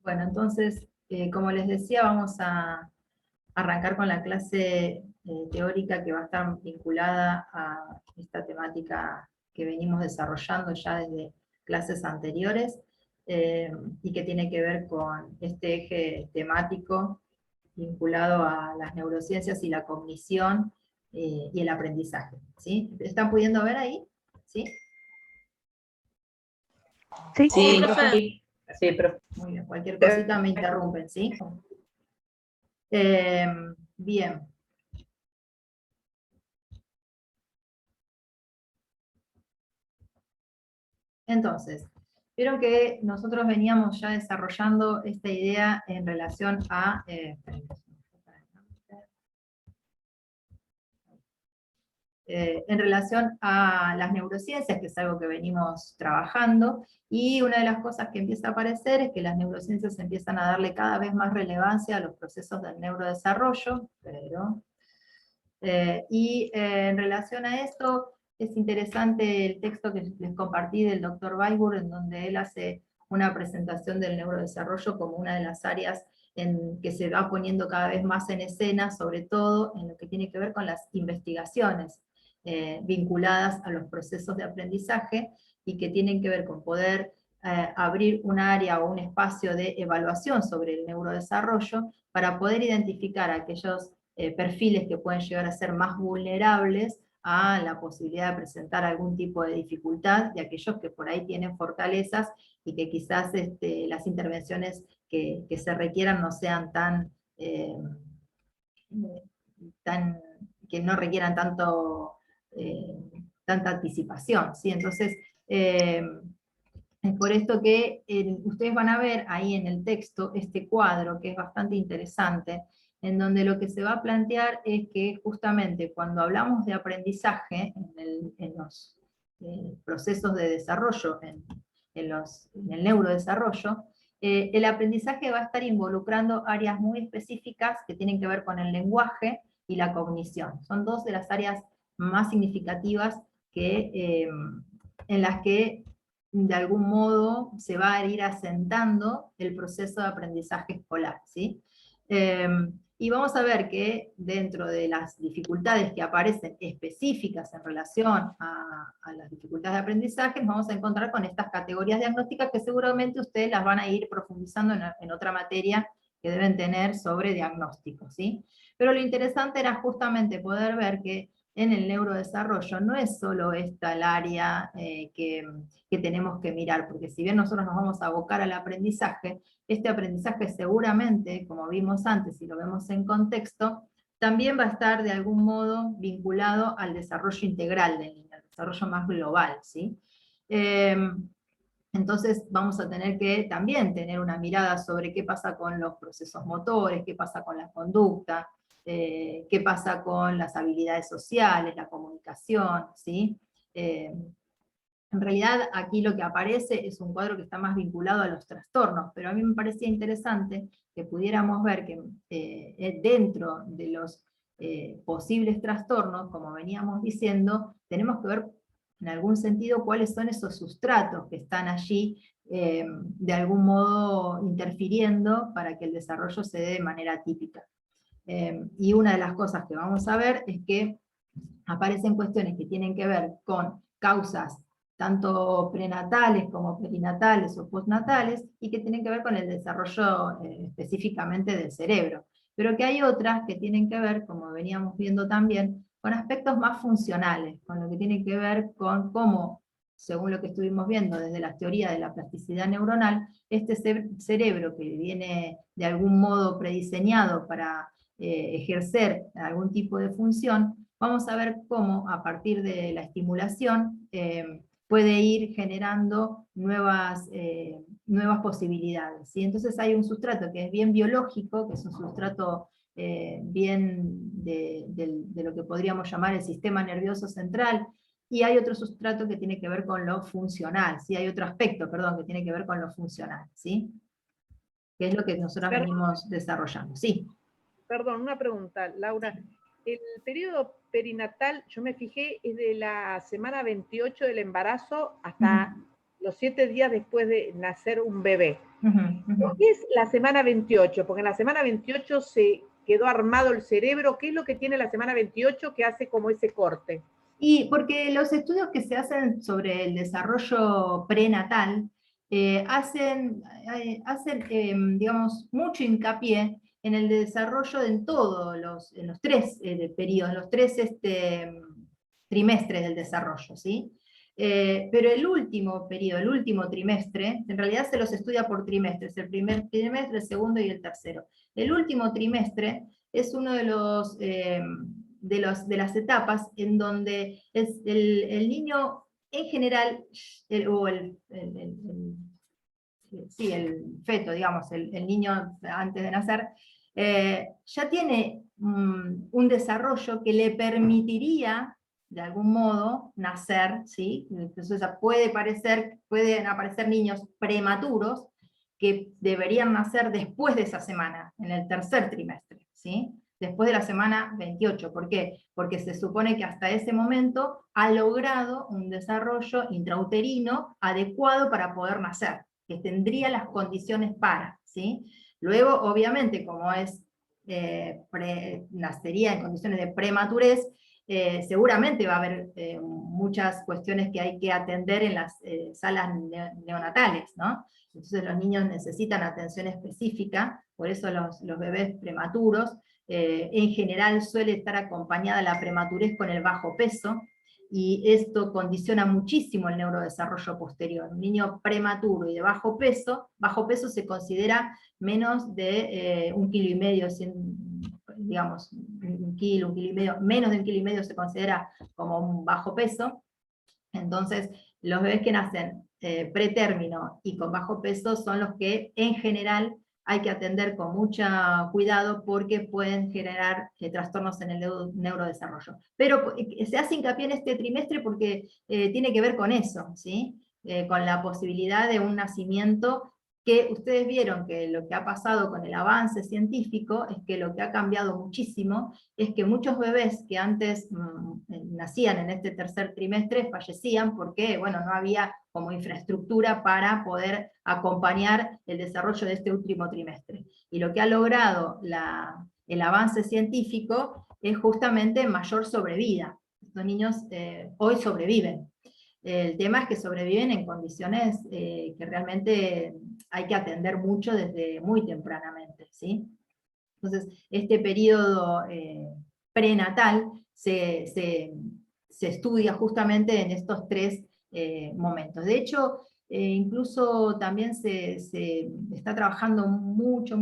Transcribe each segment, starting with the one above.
Bueno, entonces, como les decía, vamos a arrancar con la clase teórica que va a estar vinculada a esta temática que venimos desarrollando ya desde clases anteriores, y que tiene que ver con este eje temático vinculado a las neurociencias y la cognición y el aprendizaje. ¿Sí? ¿Están pudiendo ver ahí? ¿Sí? Sí, Sí, profe. Sí, profe. Muy bien, cualquier cosita me interrumpen, ¿sí? Bien. Entonces, vieron que nosotros veníamos ya desarrollando esta idea en relación a... en relación a las neurociencias, que es algo que venimos trabajando, y una de las cosas que empieza a aparecer es que las neurociencias empiezan a darle cada vez más relevancia a los procesos del neurodesarrollo, en relación a esto, es interesante el texto que les compartí del Dr. Weiburg, en donde él hace una presentación del neurodesarrollo como una de las áreas en que se va poniendo cada vez más en escena, sobre todo en lo que tiene que ver con las investigaciones vinculadas a los procesos de aprendizaje, y que tienen que ver con poder abrir un área o un espacio de evaluación sobre el neurodesarrollo, para poder identificar aquellos perfiles que pueden llegar a ser más vulnerables a la posibilidad de presentar algún tipo de dificultad, de aquellos que por ahí tienen fortalezas y que quizás las intervenciones que se requieran no sean que no requieran tanta anticipación, ¿sí? Entonces, es por esto que ustedes van a ver ahí en el texto este cuadro, que es bastante interesante, en donde lo que se va a plantear es que justamente cuando hablamos de aprendizaje en los procesos de desarrollo, en el neurodesarrollo, el aprendizaje va a estar involucrando áreas muy específicas que tienen que ver con el lenguaje y la cognición. Son dos de las áreas más significativas en las que de algún modo se va a ir asentando el proceso de aprendizaje escolar, ¿sí? Y vamos a ver que dentro de las dificultades que aparecen específicas en relación a las dificultades de aprendizaje, nos vamos a encontrar con estas categorías diagnósticas que seguramente ustedes las van a ir profundizando en otra materia que deben tener sobre diagnóstico, ¿sí? Pero lo interesante era justamente poder ver que en el neurodesarrollo no es solo esta el área que tenemos que mirar, porque si bien nosotros nos vamos a abocar al aprendizaje, este aprendizaje seguramente, como vimos antes y lo vemos en contexto, también va a estar de algún modo vinculado al desarrollo integral del niño, al desarrollo más global, ¿sí? Entonces vamos a tener que también tener una mirada sobre qué pasa con los procesos motores, qué pasa con la conducta, qué pasa con las habilidades sociales, la comunicación, ¿sí? En realidad aquí lo que aparece es un cuadro que está más vinculado a los trastornos, pero a mí me parecía interesante que pudiéramos ver que dentro de los posibles trastornos, como veníamos diciendo, tenemos que ver en algún sentido cuáles son esos sustratos que están allí de algún modo interfiriendo para que el desarrollo se dé de manera típica. Y una de las cosas que vamos a ver es que aparecen cuestiones que tienen que ver con causas tanto prenatales como perinatales o postnatales, y que tienen que ver con el desarrollo específicamente del cerebro. Pero que hay otras que tienen que ver, como veníamos viendo también, con aspectos más funcionales, con lo que tiene que ver con cómo, según lo que estuvimos viendo desde la teoría de la plasticidad neuronal, este cerebro que viene de algún modo prediseñado para ejercer algún tipo de función, vamos a ver cómo a partir de la estimulación puede ir generando nuevas posibilidades, ¿sí? Entonces hay un sustrato que es bien biológico, que es un sustrato bien de lo que podríamos llamar el sistema nervioso central, y hay otro sustrato que tiene que ver con lo funcional, ¿sí? Hay otro aspecto, perdón, que tiene que ver con lo funcional, ¿sí? Que es lo que nosotros venimos desarrollando, ¿sí? Perdón, una pregunta, Laura. El periodo perinatal, yo me fijé, es de la semana 28 del embarazo hasta los 7 días después de nacer un bebé. Ujú. ¿Qué es la semana 28? Porque en la semana 28 se quedó armado el cerebro. ¿Qué es lo que tiene la semana 28 que hace como ese corte? Y porque los estudios que se hacen sobre el desarrollo prenatal digamos, mucho hincapié en el desarrollo en todos en los tres periodos, los tres trimestres del desarrollo, ¿sí? Pero el último periodo, el último trimestre, en realidad se los estudia por trimestres, el primer trimestre, el segundo y el tercero. El último trimestre es uno de de las etapas en donde el niño en general, sí, el feto, digamos, el niño antes de nacer, ya tiene un desarrollo que le permitiría, de algún modo, nacer, ¿sí? Entonces pueden aparecer niños prematuros que deberían nacer después de esa semana, en el tercer trimestre, ¿sí? Después de la semana 28. ¿Por qué? Porque se supone que hasta ese momento ha logrado un desarrollo intrauterino adecuado para poder nacer, que tendría las condiciones para, ¿sí? Luego, obviamente, como nacería en condiciones de prematurez, seguramente va a haber muchas cuestiones que hay que atender en las salas neonatales, ¿no? Entonces los niños necesitan atención específica, por eso los bebés prematuros, en general suele estar acompañada la prematurez con el bajo peso, y esto condiciona muchísimo el neurodesarrollo posterior. Un niño prematuro y de bajo peso se considera menos de 1,5 kilos, digamos, 1,5 kilos, menos de 1,5 kilos se considera como un bajo peso. Entonces, los bebés que nacen pretérmino y con bajo peso son los que en general hay que atender con mucho cuidado porque pueden generar trastornos en el neurodesarrollo. Pero se hace hincapié en este trimestre porque tiene que ver con eso, ¿sí? Con la posibilidad de un nacimiento que ustedes vieron que lo que ha pasado con el avance científico es que lo que ha cambiado muchísimo es que muchos bebés que antes nacían en este tercer trimestre fallecían porque, bueno, no había como infraestructura para poder acompañar el desarrollo de este último trimestre. Y lo que ha logrado el avance científico es justamente mayor sobrevida. Estos niños hoy sobreviven. El tema es que sobreviven en condiciones que realmente hay que atender mucho desde muy tempranamente, ¿sí? Entonces, este periodo prenatal se estudia justamente en estos tres momentos. De hecho, incluso también se está trabajando mucho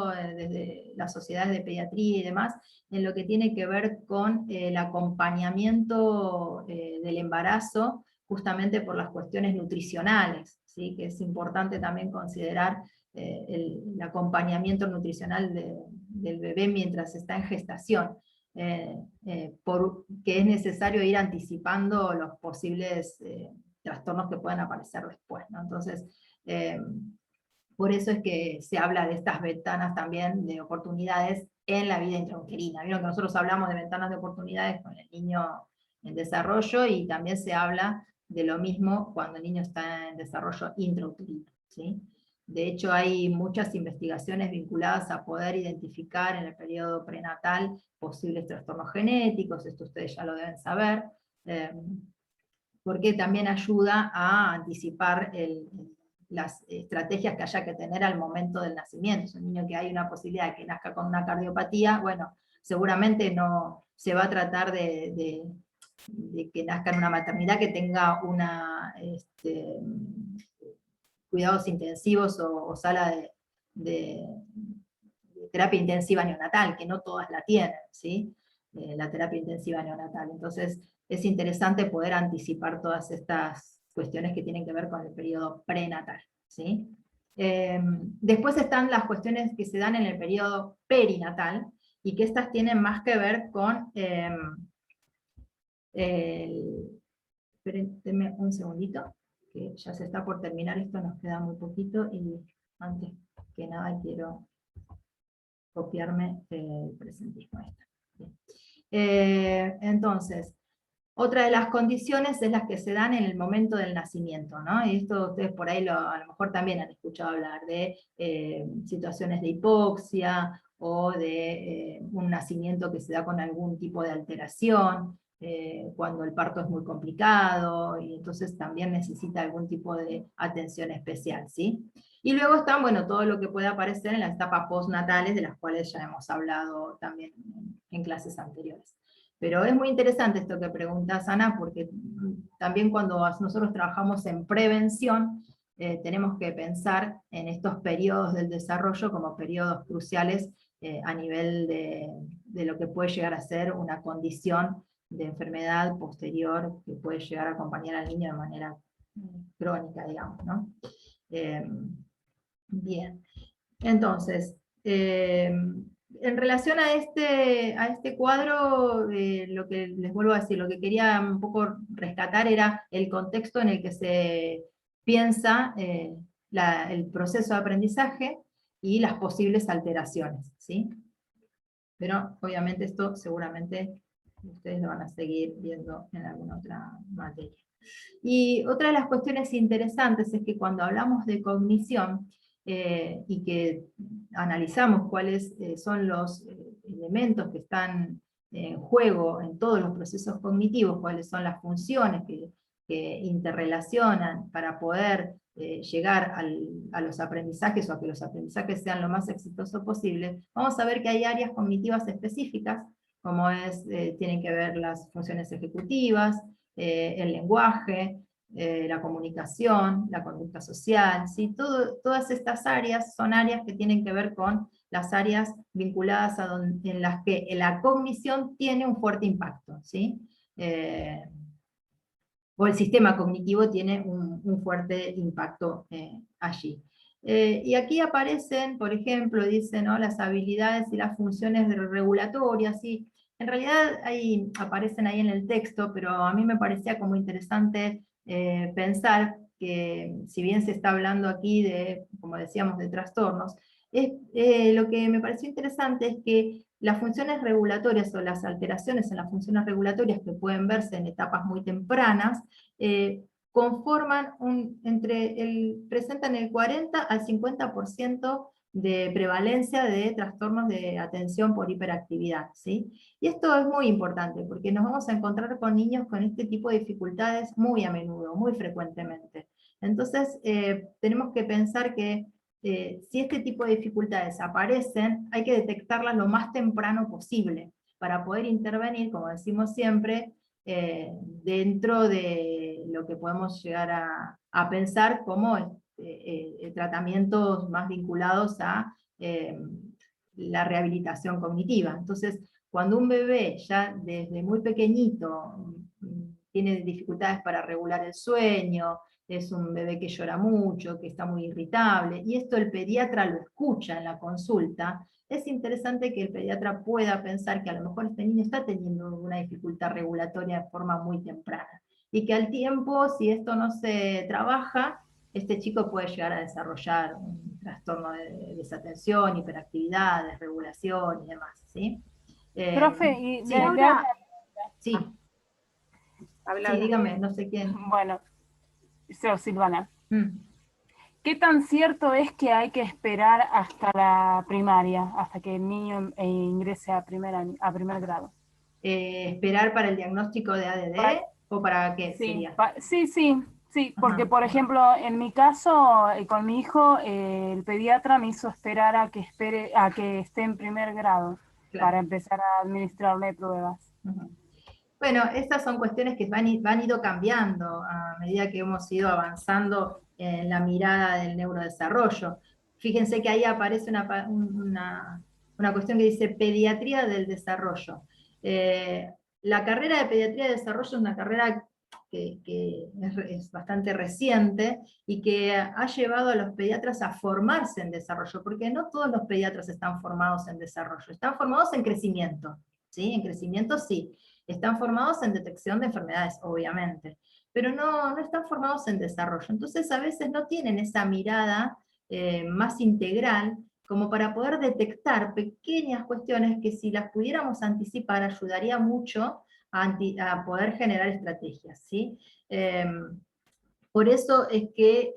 desde las sociedades de pediatría y demás, en lo que tiene que ver con el acompañamiento del embarazo, justamente por las cuestiones nutricionales, ¿sí? Que es importante también considerar el acompañamiento nutricional del bebé mientras está en gestación, que es necesario ir anticipando los posibles trastornos que puedan aparecer después, ¿no? Entonces, por eso es que se habla de estas ventanas también de oportunidades en la vida intrauterina. Vieron que nosotros hablamos de ventanas de oportunidades con el niño en desarrollo, y también se habla de lo mismo cuando el niño está en desarrollo intrauterino, ¿sí? De hecho, hay muchas investigaciones vinculadas a poder identificar en el periodo prenatal posibles trastornos genéticos, esto ustedes ya lo deben saber, porque también ayuda a anticipar las estrategias que haya que tener al momento del nacimiento. Es un niño que hay una posibilidad de que nazca con una cardiopatía, bueno, seguramente no se va a tratar de que nazca en una maternidad que tenga cuidados intensivos o sala de terapia intensiva neonatal, que no todas la tienen, ¿sí? La terapia intensiva neonatal. Entonces, es interesante poder anticipar todas estas cuestiones que tienen que ver con el periodo prenatal, ¿sí? Después están las cuestiones que se dan en el periodo perinatal, y que estas tienen más que ver con espérenme un segundito, que ya se está por terminar esto, nos queda muy poquito, y antes que nada quiero copiarme el presentismo. Entonces, Otra de las condiciones es las que se dan en el momento del nacimiento, ¿no? Y esto ustedes por ahí a lo mejor también han escuchado hablar de situaciones de hipoxia, o de un nacimiento que se da con algún tipo de alteración, cuando el parto es muy complicado, y entonces también necesita algún tipo de atención especial, ¿sí? Y luego están, bueno, todo lo que puede aparecer en las etapas postnatales, de las cuales ya hemos hablado también en clases anteriores. Pero es muy interesante esto que preguntas, Ana, porque también cuando nosotros trabajamos en prevención, tenemos que pensar en estos periodos del desarrollo como periodos cruciales a nivel de lo que puede llegar a ser una condición de enfermedad posterior que puede llegar a acompañar al niño de manera crónica, digamos, ¿no? Bien, entonces, en relación a este cuadro, lo que les vuelvo a decir, lo que quería un poco rescatar era el contexto en el que se piensa el proceso de aprendizaje y las posibles alteraciones, ¿sí? Pero obviamente esto seguramente ustedes lo van a seguir viendo en alguna otra materia. Y otra de las cuestiones interesantes es que cuando hablamos de cognición, y que analizamos cuáles son los elementos que están en juego en todos los procesos cognitivos, cuáles son las funciones que interrelacionan para poder llegar a los aprendizajes, o a que los aprendizajes sean lo más exitosos posible, vamos a ver que hay áreas cognitivas específicas, como tienen que ver las funciones ejecutivas, el lenguaje, la comunicación, la conducta social, ¿sí? Todas estas áreas son áreas que tienen que ver con las áreas vinculadas en las que la cognición tiene un fuerte impacto, ¿sí? O el sistema cognitivo tiene un fuerte impacto allí. Y aquí aparecen, por ejemplo, dicen, ¿no?, las habilidades y las funciones regulatorias, ¿sí? En realidad aparecen ahí en el texto, pero a mí me parecía como interesante pensar que, si bien se está hablando aquí de, como decíamos, de trastornos, lo que me pareció interesante es que las funciones regulatorias, o las alteraciones en las funciones regulatorias que pueden verse en etapas muy tempranas, conforman presentan el 40 al 50% de prevalencia de trastornos de atención por hiperactividad, ¿sí? Y esto es muy importante, porque nos vamos a encontrar con niños con este tipo de dificultades muy a menudo, muy frecuentemente. Entonces, tenemos que pensar que si este tipo de dificultades aparecen, hay que detectarlas lo más temprano posible, para poder intervenir, como decimos siempre, dentro de lo que podemos llegar a pensar como tratamientos más vinculados a la rehabilitación cognitiva. Entonces, cuando un bebé ya desde muy pequeñito tiene dificultades para regular el sueño, es un bebé que llora mucho, que está muy irritable, y esto el pediatra lo escucha en la consulta, es interesante que el pediatra pueda pensar que a lo mejor este niño está teniendo una dificultad regulatoria de forma muy temprana, y que al tiempo, si esto no se trabaja, este chico puede llegar a desarrollar un trastorno de desatención, hiperactividad, desregulación y demás, ¿sí? Profe, y Sí, le hago sí, Habla, sí, dígame, no sé quién. bueno, soy Silvana. Mm. ¿Qué tan cierto es que hay que esperar hasta la primaria, hasta que el niño ingrese a primer grado? ¿Esperar para el diagnóstico de ADD o para qué Sí, sería? sí, porque Ajá. por ejemplo, en mi caso, con mi hijo, el pediatra me hizo esperar a que esté en primer grado Claro. para empezar a administrarle pruebas. Ujú. Bueno, estas son cuestiones que van ido cambiando a medida que hemos ido avanzando en la mirada del neurodesarrollo. Fíjense que ahí aparece una cuestión que dice pediatría del desarrollo. La carrera de pediatría del desarrollo es una carrera que es bastante reciente, y que ha llevado a los pediatras a formarse en desarrollo, porque no todos los pediatras están formados en desarrollo, están formados en crecimiento, ¿sí? En crecimiento sí. Están formados en detección de enfermedades, obviamente, pero no están formados en desarrollo. Entonces a veces no tienen esa mirada más integral, como para poder detectar pequeñas cuestiones que, si las pudiéramos anticipar, ayudaría mucho a poder generar estrategias, ¿sí? Por eso es que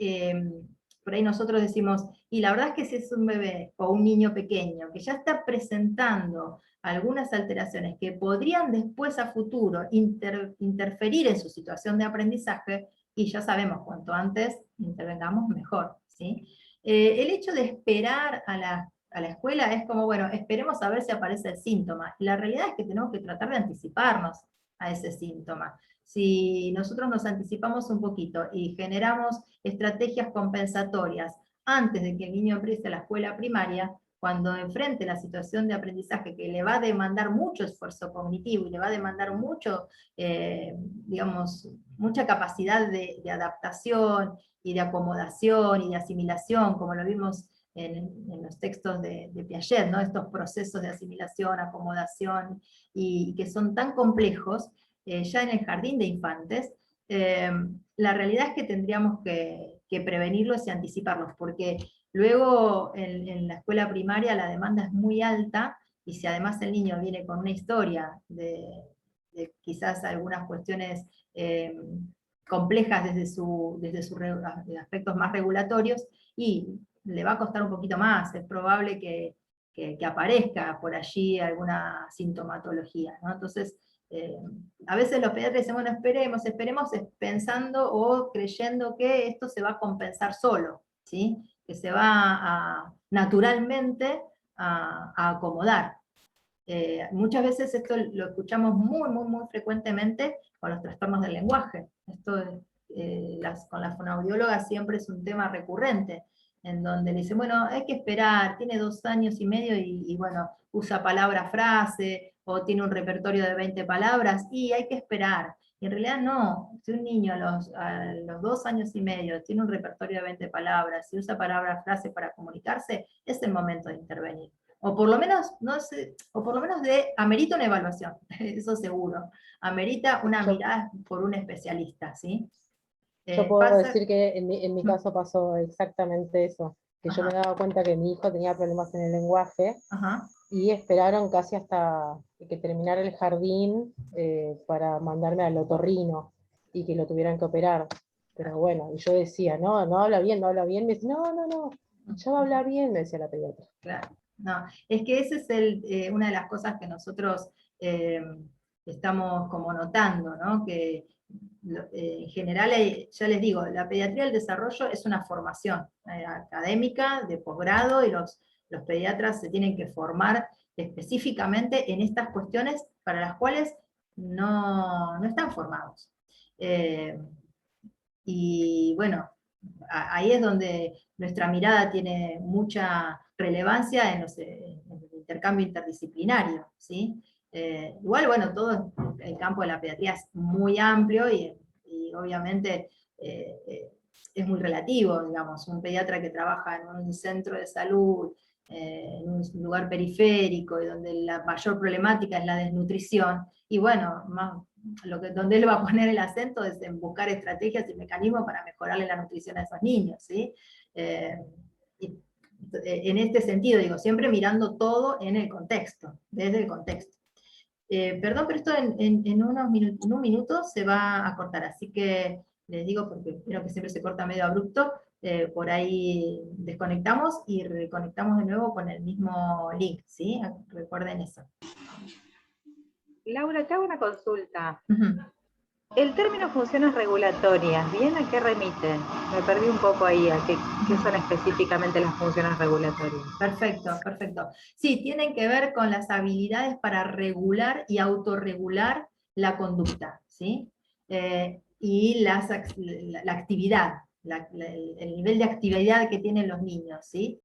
por ahí nosotros decimos, y la verdad es que si es un bebé o un niño pequeño que ya está presentando algunas alteraciones que podrían después a futuro interferir en su situación de aprendizaje, y ya sabemos, cuanto antes intervengamos mejor, ¿sí? El hecho de esperar a la escuela es como, bueno, esperemos a ver si aparece el síntoma, y la realidad es que tenemos que tratar de anticiparnos a ese síntoma. Si nosotros nos anticipamos un poquito y generamos estrategias compensatorias antes de que el niño empiece la escuela primaria, cuando enfrente la situación de aprendizaje que le va a demandar mucho esfuerzo cognitivo y le va a demandar mucho, digamos, mucha capacidad de adaptación y de acomodación y de asimilación, como lo vimos en los textos de Piaget, ¿no? Estos procesos de asimilación, acomodación, y que son tan complejos, ya en el jardín de infantes, la realidad es que tendríamos que prevenirlos y anticiparlos, porque luego en la escuela primaria la demanda es muy alta, y si además el niño viene con una historia de quizás algunas cuestiones complejas desde sus aspectos más regulatorios, y le va a costar un poquito más, es probable que aparezca por allí alguna sintomatología, ¿no? Entonces, a veces los pediatras dicen, bueno, esperemos pensando o creyendo que esto se va a compensar solo, ¿sí? Que se va naturalmente a acomodar. Muchas veces esto lo escuchamos muy frecuentemente con los trastornos del lenguaje. Esto con la fonoaudióloga siempre es un tema recurrente, en donde le dicen, bueno, hay que esperar, tiene 2 años y medio y bueno, usa palabra frase, o tiene un repertorio de 20 palabras, y hay que esperar. Y en realidad no, si un niño a los 2 años y medio tiene un repertorio de 20 palabras, y usa palabra frase para comunicarse, es el momento de intervenir. O por lo menos, no sé, o por lo menos amerita una evaluación, eso seguro. Amerita una mirada por un especialista, ¿sí? Yo puedo decir que en mi caso pasó exactamente eso, que Ajá. yo me daba cuenta que mi hijo tenía problemas en el lenguaje, Ajá. y esperaron casi hasta que terminara el jardín para mandarme al otorrino y que lo tuvieran que operar. Pero bueno, y yo decía, no habla bien, me dice, no, ya va a hablar bien, me decía la pediatra. Claro, no, es que esa es una de las cosas que nosotros estamos como notando, ¿no? Que en general, ya les digo, la pediatría del desarrollo es una formación académica, de posgrado, y los pediatras se tienen que formar específicamente en estas cuestiones para las cuales no están formados. Y bueno, ahí es donde nuestra mirada tiene mucha relevancia en el intercambio interdisciplinario, ¿sí? Igual, bueno, todo el campo de la pediatría es muy amplio, y obviamente es muy relativo, digamos, un pediatra que trabaja en un centro de salud, en un lugar periférico, y donde la mayor problemática es la desnutrición, y bueno, donde él va a poner el acento es en buscar estrategias y mecanismos para mejorarle la nutrición a esos niños, ¿sí? En este sentido, digo, siempre mirando todo en el contexto, desde el contexto. Perdón, pero esto en un minuto se va a cortar, así que les digo, porque creo que siempre se corta medio abrupto, por ahí desconectamos y reconectamos de nuevo con el mismo link, ¿sí? Recuerden eso. Laura, te hago una consulta. Uh-huh. El término funciones regulatorias, ¿bien a qué remite? Me perdí un poco ahí, a qué son específicamente las funciones regulatorias. Perfecto, perfecto. Sí, tienen que ver con las habilidades para regular y autorregular la conducta, ¿sí? Y la actividad, el nivel de actividad que tienen los niños, ¿sí?